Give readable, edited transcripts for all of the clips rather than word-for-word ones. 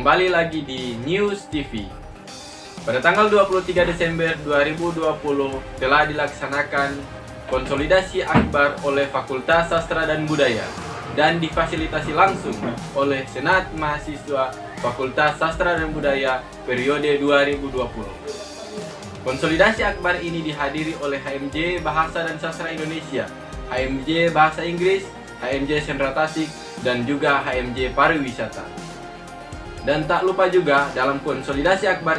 kembali lagi di News TV. Pada tanggal 23 Desember 2020 telah dilaksanakan konsolidasi akbar oleh Fakultas Sastra dan Budaya dan difasilitasi langsung oleh Senat Mahasiswa Fakultas Sastra dan Budaya periode 2020. Konsolidasi akbar ini dihadiri oleh HMJ Bahasa dan Sastra Indonesia, HMJ Bahasa Inggris, HMJ Sendra Tasik, dan juga HMJ Pariwisata. Dan tak lupa juga dalam konsolidasi akbar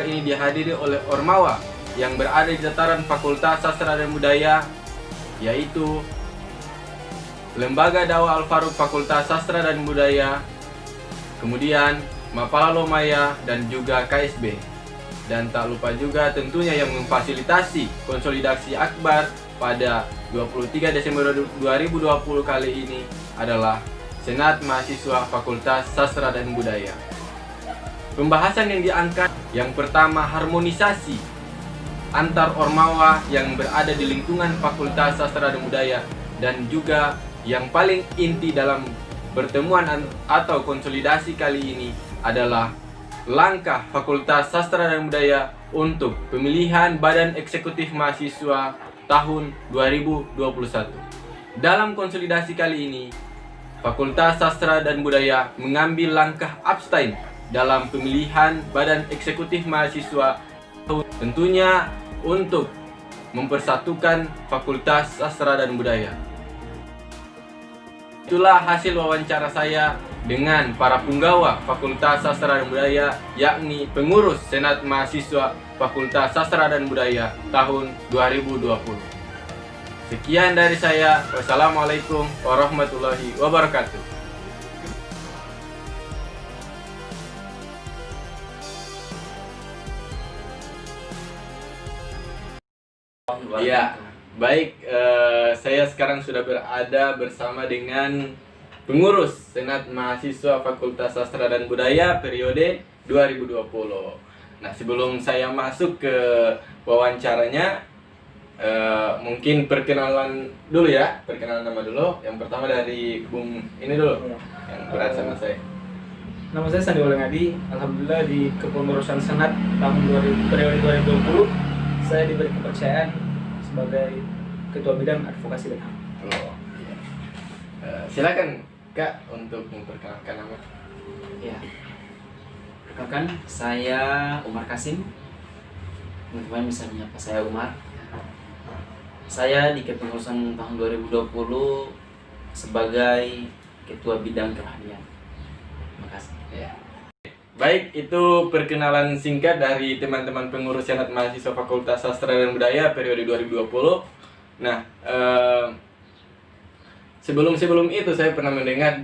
ini dihadiri oleh Ormawa yang berada di dataran Fakultas Sastra dan Budaya, yaitu Lembaga Dakwah Al-Faruq Fakultas Sastra dan Budaya, kemudian Mapala Lomaya dan juga KSB. Dan tak lupa juga tentunya yang memfasilitasi konsolidasi akbar pada 23 Desember 2020 kali ini adalah Senat Mahasiswa Fakultas Sastra dan Budaya. Pembahasan yang diangkat yang pertama, harmonisasi antar ormawa yang berada di lingkungan Fakultas Sastra dan Budaya, dan juga yang paling inti dalam pertemuan atau konsolidasi kali ini adalah langkah Fakultas Sastra dan Budaya untuk pemilihan Badan Eksekutif Mahasiswa tahun 2021. Dalam konsolidasi kali ini, Fakultas Sastra dan Budaya mengambil langkah abstain dalam pemilihan Badan Eksekutif Mahasiswa, tentunya untuk mempersatukan Fakultas Sastra dan Budaya. Itulah hasil wawancara saya dengan para punggawa Fakultas Sastra dan Budaya, yakni pengurus Senat Mahasiswa Fakultas Sastra dan Budaya tahun 2020. Sekian dari saya. Wassalamualaikum warahmatullahi wabarakatuh. Ya, baik. Saya sekarang sudah berada bersama dengan pengurus Senat Mahasiswa Fakultas Sastra dan Budaya periode 2020. Nah, sebelum saya masuk ke wawancaranya, mungkin perkenalan dulu ya, perkenalan nama dulu. Yang pertama dari Bung ini dulu, yang berat sama saya. Nama saya Sandi Walengadi. Alhamdulillah di kepengurusan Senat tahun periode 2020 saya diberi kepercayaan sebagai Ketua Bidang Advokasi dan HAM. Silakan Kak untuk memperkenalkan nama. Ya, perkenalkan saya Umar Kasim. Teman-teman bisa menyapa saya Umar. Saya di kepengurusan tahun 2020 sebagai Ketua Bidang Kerohanian. Terima kasih. Ya. Baik, itu perkenalan singkat dari teman-teman pengurus Senat Mahasiswa Fakultas Sastra dan Budaya periode 2020. Nah, sebelum itu saya pernah mendengar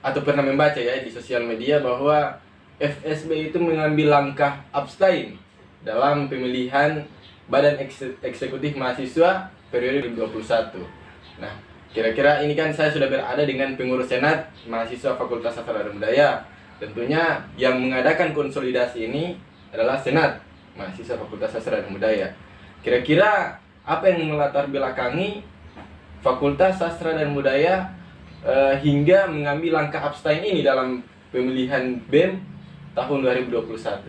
atau pernah membaca ya di sosial media bahwa FSB itu mengambil langkah abstain dalam pemilihan Badan Eksekutif Mahasiswa periode 2021. Nah, kira-kira ini kan saya sudah berada dengan pengurus Senat Mahasiswa Fakultas Sastra dan Budaya. Tentunya yang mengadakan konsolidasi ini adalah Senat Mahasiswa Fakultas Sastra dan Budaya. Kira-kira apa yang melatar belakangi Fakultas Sastra dan Budaya hingga mengambil langkah abstain ini dalam pemilihan BEM tahun 2021?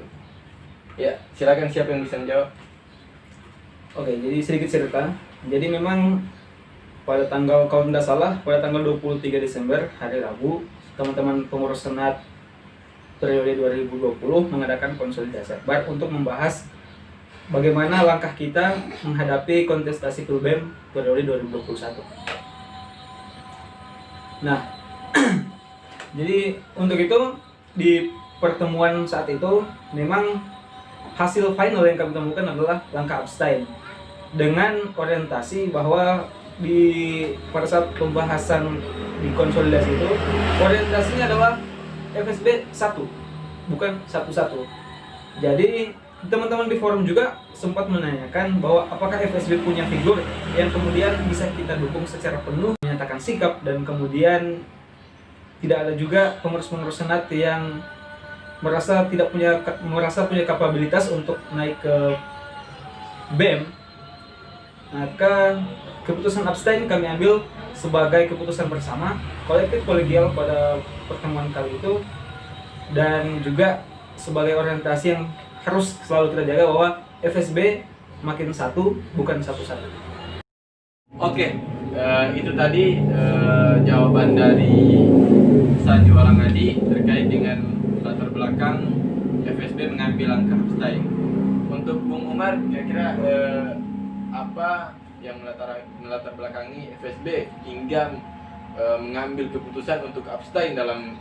Ya, silakan siapa yang bisa menjawab? Oke, jadi sedikit cerita. Jadi memang pada tanggal, kalau tidak salah, pada tanggal 23 Desember, hari Rabu, teman-teman pengurus Senat periode 2020 mengadakan konsolidasi akbar untuk membahas bagaimana langkah kita menghadapi kontestasi PILBEM periode 2021. Nah, jadi untuk itu di pertemuan saat itu memang hasil final yang kami temukan adalah langkah abstain dengan orientasi bahwa pada saat pembahasan di konsolidasi itu orientasinya adalah FSB 1, bukan 1-1. Jadi teman-teman di forum juga sempat menanyakan bahwa apakah FSB punya figur yang kemudian bisa kita dukung secara penuh, menyatakan sikap, dan kemudian tidak ada juga pengurus-pengurus Senat yang merasa punya kapabilitas untuk naik ke BEM. Maka keputusan abstain kami ambil sebagai keputusan bersama kolektif kolegial pada pertemuan kali itu dan juga sebagai orientasi yang harus selalu kita jaga bahwa FSB makin satu bukan satu-satu. Oke, itu tadi jawaban dari Sanju Walangadi terkait dengan latar belakang FSB mengambil langkah abstain. Untuk Bung Umar, kira-kira apa yang melatar belakangi FSB hingga mengambil keputusan untuk abstain dalam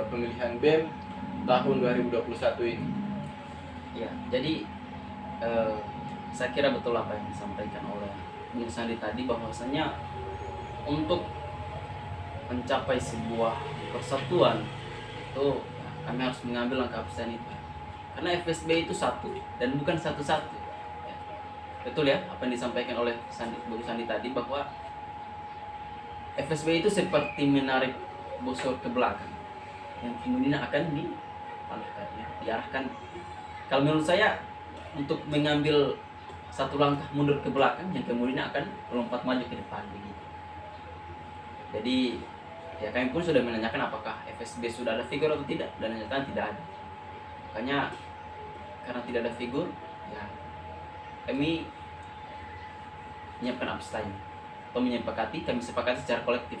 pemilihan BEM tahun 2021 ini? Ya, jadi saya kira betul apa yang disampaikan oleh Bung Sandi tadi, bahwasanya untuk mencapai sebuah persatuan itu kami harus mengambil langkah abstain itu, karena FSB itu satu dan bukan satu-satu. Ya, betul ya apa yang disampaikan oleh Bung Sandi tadi, bahwa FSB itu seperti menarik busur ke belakang yang kemudian akan diarahkan. Kalau menurut saya, untuk mengambil satu langkah mundur ke belakang yang kemudian akan melompat maju ke depan begitu. Jadi ya kami pun sudah menanyakan apakah FSB sudah ada figur atau tidak, dan ternyata tidak ada. Makanya karena tidak ada figur, ya kami menyiapkan abstain atau kami sepakati secara kolektif.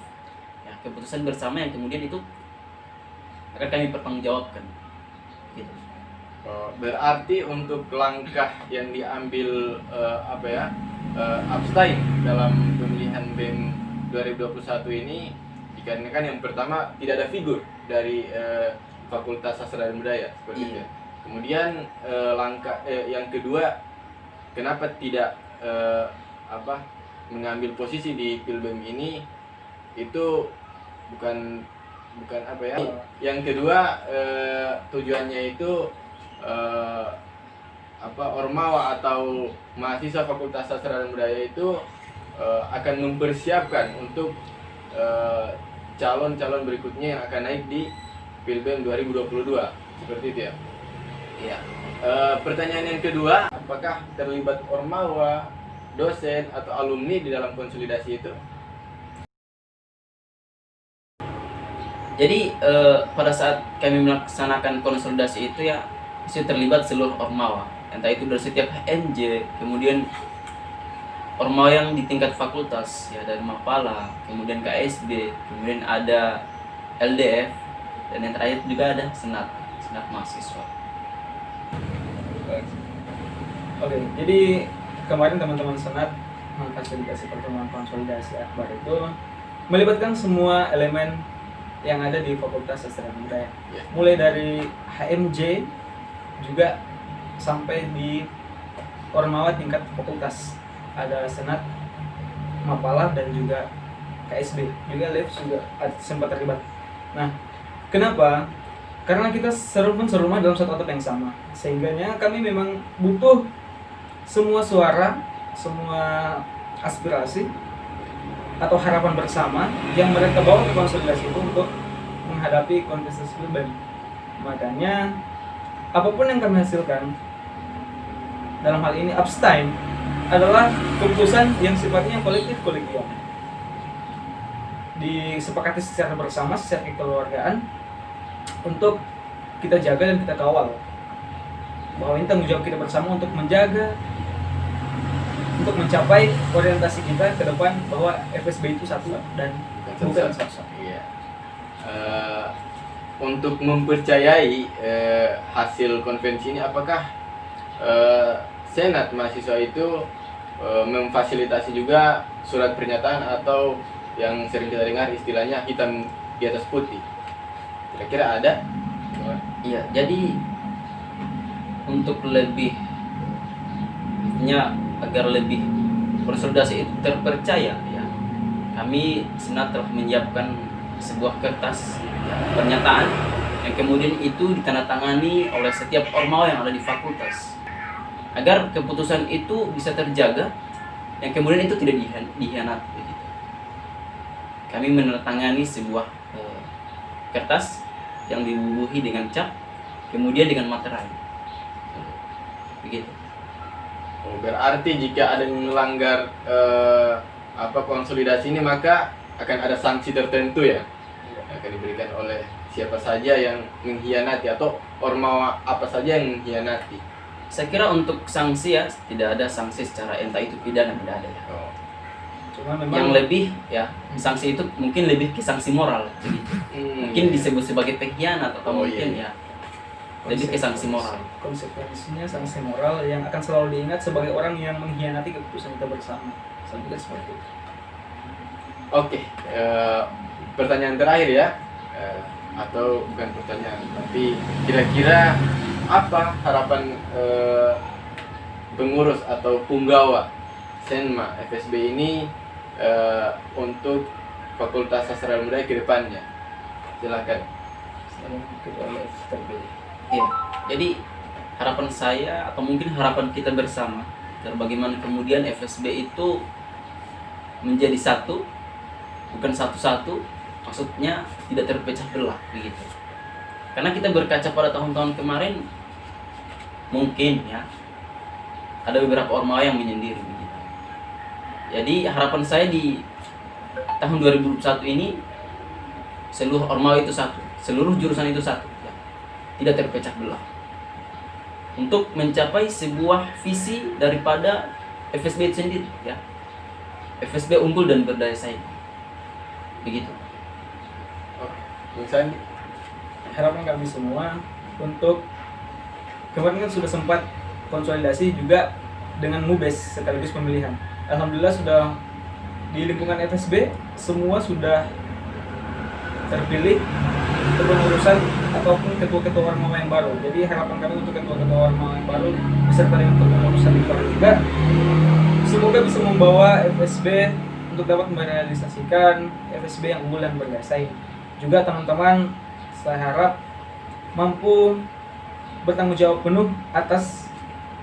Ya, keputusan bersama yang kemudian itu akan kami pertanggungjawabkan. Gitu. Berarti untuk langkah yang diambil abstain dalam pemilihan BEM 2021 ini dikarenakan yang pertama tidak ada figur dari Fakultas Sastra dan Budaya seperti itu. Kemudian langkah yang kedua, kenapa tidak mengambil posisi di Pilbem ini, itu bukan Yang kedua, tujuannya itu Ormawa atau mahasiswa Fakultas Sastra dan Budaya itu akan mempersiapkan untuk calon-calon berikutnya yang akan naik di Pilbem 2022, seperti itu ya. Iya. Pertanyaan yang kedua, apakah terlibat Ormawa, dosen atau alumni di dalam konsolidasi itu? Jadi pada saat kami melaksanakan konsolidasi itu, ya itu terlibat seluruh Ormawa, entah itu dari setiap HMJ, kemudian Ormawa yang di tingkat fakultas, ya dari Mapala, kemudian KSB, kemudian ada LDF, dan yang terakhir juga ada Senat mahasiswa. Oke, jadi kemarin teman-teman Senat memfasilitasi pertemuan konsolidasi akbar itu melibatkan semua elemen yang ada di Fakultas Sastra dan Budaya, mulai dari HMJ juga sampai di Ormawa tingkat fakultas, ada Senat, Mapala, dan juga KSB, juga LEF juga sempat terlibat. Nah, kenapa? Karena kita serumah dalam satu atap yang sama, sehingganya kami memang butuh semua suara, semua aspirasi atau harapan bersama yang mereka bawa ke konsolidasi itu untuk menghadapi kontestasi Pilbem. Makanya apapun yang kami hasilkan, dalam hal ini abstain, adalah keputusan yang sifatnya kolektif-kolektif, disepakati secara bersama, secara kekeluargaan, untuk kita jaga dan kita kawal, bahwa ini tanggung jawab kita bersama untuk menjaga, untuk mencapai orientasi kita ke depan, bahwa FSB itu satu dan bukan satu. Iya. Untuk mempercayai hasil konvensi ini, apakah Senat mahasiswa itu memfasilitasi juga surat pernyataan atau yang sering kita dengar istilahnya hitam di atas putih? Kira-kira ada? Iya, jadi untuk lebih agar lebih konsolidasi itu terpercaya, ya kami Senat telah menyiapkan sebuah kertas pernyataan yang kemudian itu ditandatangani oleh setiap Ormawa yang ada di fakultas, agar keputusan itu bisa terjaga, yang kemudian itu tidak dihianati begitu. Kami menandatangani sebuah kertas yang dibubuhi dengan cap, kemudian dengan materai, begitu. Berarti jika ada yang melanggar konsolidasi ini, maka akan ada sanksi tertentu ya, akan diberikan oleh siapa saja yang mengkhianati atau ormawa apa saja yang mengkhianati? Saya kira untuk sanksi ya tidak ada sanksi secara entah itu pidana tidak ada ya. Oh. Cuma memang Yang lebih ya sanksi itu mungkin lebih ke sanksi moral begitu. Mungkin disebut sebagai pengkhianat atau Oh, mungkin iya. ya lebih ke sanksi moral. konsekuensinya sanksi moral yang akan selalu diingat sebagai orang yang mengkhianati keputusan kita bersama. Saya pikir seperti itu. Oke, pertanyaan terakhir ya, atau bukan pertanyaan, tapi kira-kira apa harapan pengurus atau punggawa Senma FSB ini untuk Fakultas Sastra dan Budaya ke depannya? Silakan. Selain ketua terpilih. Iya. Jadi harapan saya atau mungkin harapan kita bersama dan bagaimana kemudian FSB itu menjadi satu, bukan satu-satu, maksudnya tidak terpecah belah begitu. Karena kita berkaca pada tahun-tahun kemarin, mungkin ya ada beberapa ormawa yang menyendiri begitu. Jadi harapan saya di tahun 2021 ini seluruh ormawa itu satu, seluruh jurusan itu satu, ya. Tidak terpecah belah. Untuk mencapai sebuah visi daripada FSB itu sendiri, ya. FSB unggul dan berdaya saing. Begitu. Bung Sandi. Harapan kami semua untuk kemarin kan sudah sempat konsolidasi juga dengan MUBES sekaligus pemilihan. Alhamdulillah sudah di lingkungan FSB semua sudah terpilih kepengurusan ataupun ketua-ketua ormawa yang baru. Jadi harapan kami untuk ketua-ketua ormawa yang baru beserta dengan kepengurusan di baru juga semoga bisa membawa FSB untuk dapat merealisasikan FSB yang unggul dan berdaya saing. Juga teman-teman saya harap mampu bertanggung jawab penuh atas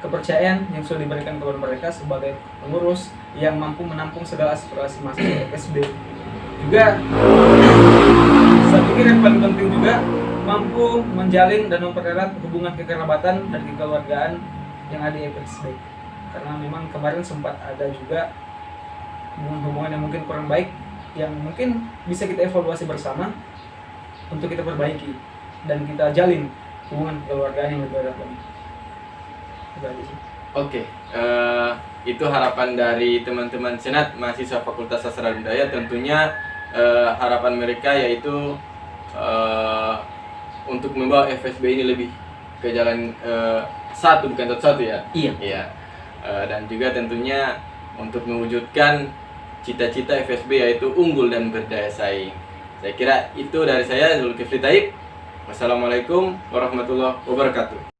kepercayaan yang sudah diberikan kepada mereka sebagai pengurus yang mampu menampung segala aspirasi mahasiswa FSB. Juga saya pikir yang paling penting juga mampu menjalin dan mempererat hubungan kekerabatan dan kekeluargaan yang ada di FSB. Karena memang kemarin sempat ada juga hubungan-hubungan yang mungkin kurang baik yang mungkin bisa kita evaluasi bersama untuk kita perbaiki dan kita jalin hubungan kekeluargaan yang lebih erat lagi. Itu aja sih. Oke, itu harapan dari teman-teman Senat mahasiswa Fakultas Sastra dan Budaya. Tentunya harapan mereka yaitu untuk membawa FSB ini lebih ke jalan satu, bukan satu ya. Iya. Iya. Dan juga tentunya untuk mewujudkan cita-cita FSB yaitu unggul dan berdaya saing. Saya kira itu dari saya, Zulkifli Taib. Wassalamualaikum warahmatullahi wabarakatuh.